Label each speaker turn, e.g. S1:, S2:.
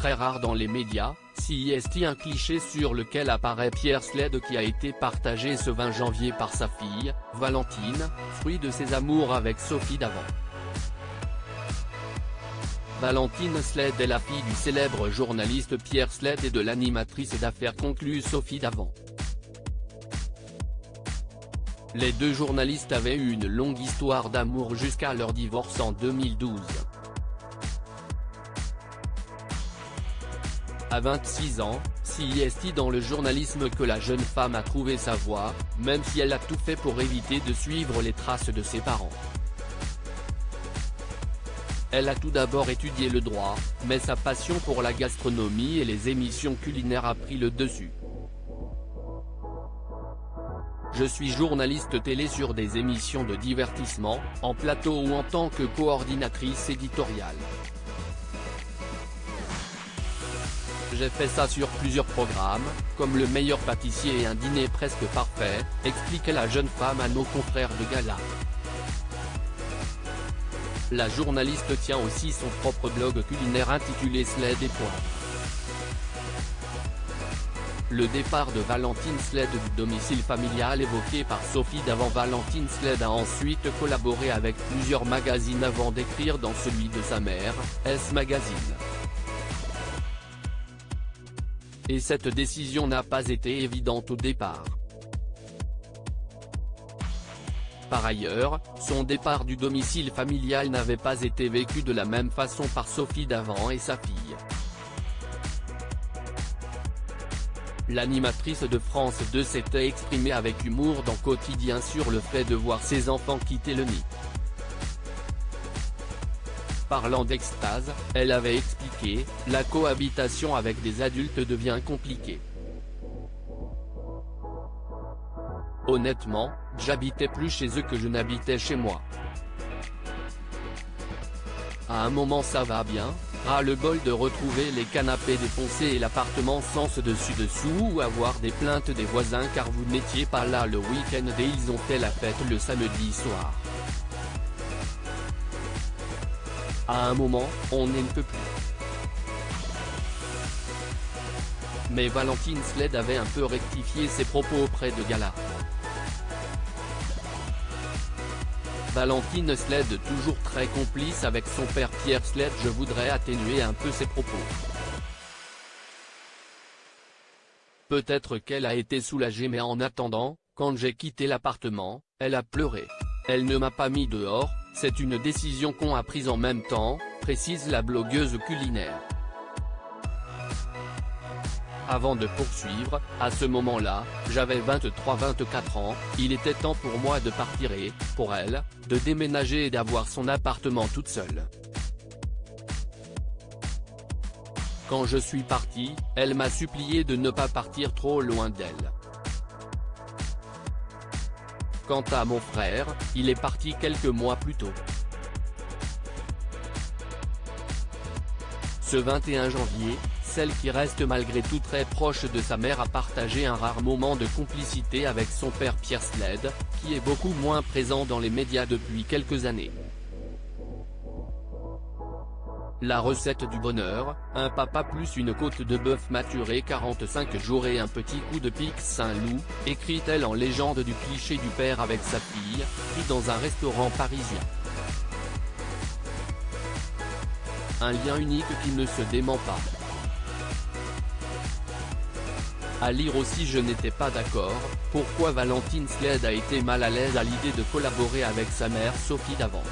S1: très rare dans les médias, c'est un cliché sur lequel apparaît Pierre Sled qui a été partagé ce 20 janvier par sa fille, Valentine, fruit de ses amours avec Sophie Davant. Valentine Sled est la fille du célèbre journaliste Pierre Sled et de l'animatrice d'affaires conclues Sophie Davant. Les deux journalistes avaient eu une longue histoire d'amour jusqu'à leur divorce en 2012. À 26 ans, c'est dans le journalisme que la jeune femme a trouvé sa voie, même si elle a tout fait pour éviter de suivre les traces de ses parents. Elle a tout d'abord étudié le droit, mais sa passion pour la gastronomie et les émissions culinaires a pris le dessus. Je suis journaliste télé sur des émissions de divertissement, en plateau ou en tant que coordinatrice éditoriale. J'ai fait ça sur plusieurs programmes, comme Le meilleur pâtissier et Un dîner presque parfait, expliquait la jeune femme à nos confrères de gala. La journaliste tient aussi son propre blog culinaire intitulé Sled et Poivre. Le départ de Valentine Sled du domicile familial évoqué par Sophie Davant. Valentine Sled a ensuite collaboré avec plusieurs magazines avant d'écrire dans celui de sa mère, S Magazine. Et cette décision n'a pas été évidente au départ. Par ailleurs, son départ du domicile familial n'avait pas été vécu de la même façon par Sophie Davant et sa fille. L'animatrice de France 2 s'était exprimée avec humour dans Quotidien sur le fait de voir ses enfants quitter le nid. Parlant d'extase, elle avait expliqué « La cohabitation avec des adultes devient compliquée. Honnêtement, j'habitais plus chez eux que je n'habitais chez moi. À un moment ça va bien, ras-le-bol de retrouver les canapés défoncés et l'appartement sens dessus-dessous ou avoir des plaintes des voisins car vous n'étiez pas là le week-end et ils ont fait la fête le samedi soir. À un moment, on ne peut plus. » Mais Valentine Sled avait un peu rectifié ses propos auprès de gala. Valentine Sled toujours très complice avec son père Pierre Sled. Je voudrais atténuer un peu ses propos. Peut-être qu'elle a été soulagée mais en attendant, quand j'ai quitté l'appartement, elle a pleuré. Elle ne m'a pas mis dehors, c'est une décision qu'on a prise en même temps, précise la blogueuse culinaire. Avant de poursuivre, à ce moment-là, j'avais 23-24 ans, il était temps pour moi de partir et, pour elle, de déménager et d'avoir son appartement toute seule. Quand je suis parti, elle m'a supplié de ne pas partir trop loin d'elle. Quant à mon frère, il est parti quelques mois plus tôt. Ce 21 janvier, celle qui reste malgré tout très proche de sa mère a partagé un rare moment de complicité avec son père Pierre Sled, qui est beaucoup moins présent dans les médias depuis quelques années. La recette du bonheur, un papa plus une côte de bœuf maturée 45 jours et un petit coup de pique Saint-Loup, écrit-elle en légende du cliché du père avec sa fille, pris dans un restaurant parisien. Un lien unique qui ne se dément pas. À lire aussi Je n'étais pas d'accord, pourquoi Valentine Sled a été mal à l'aise à l'idée de collaborer avec sa mère Sophie Davant.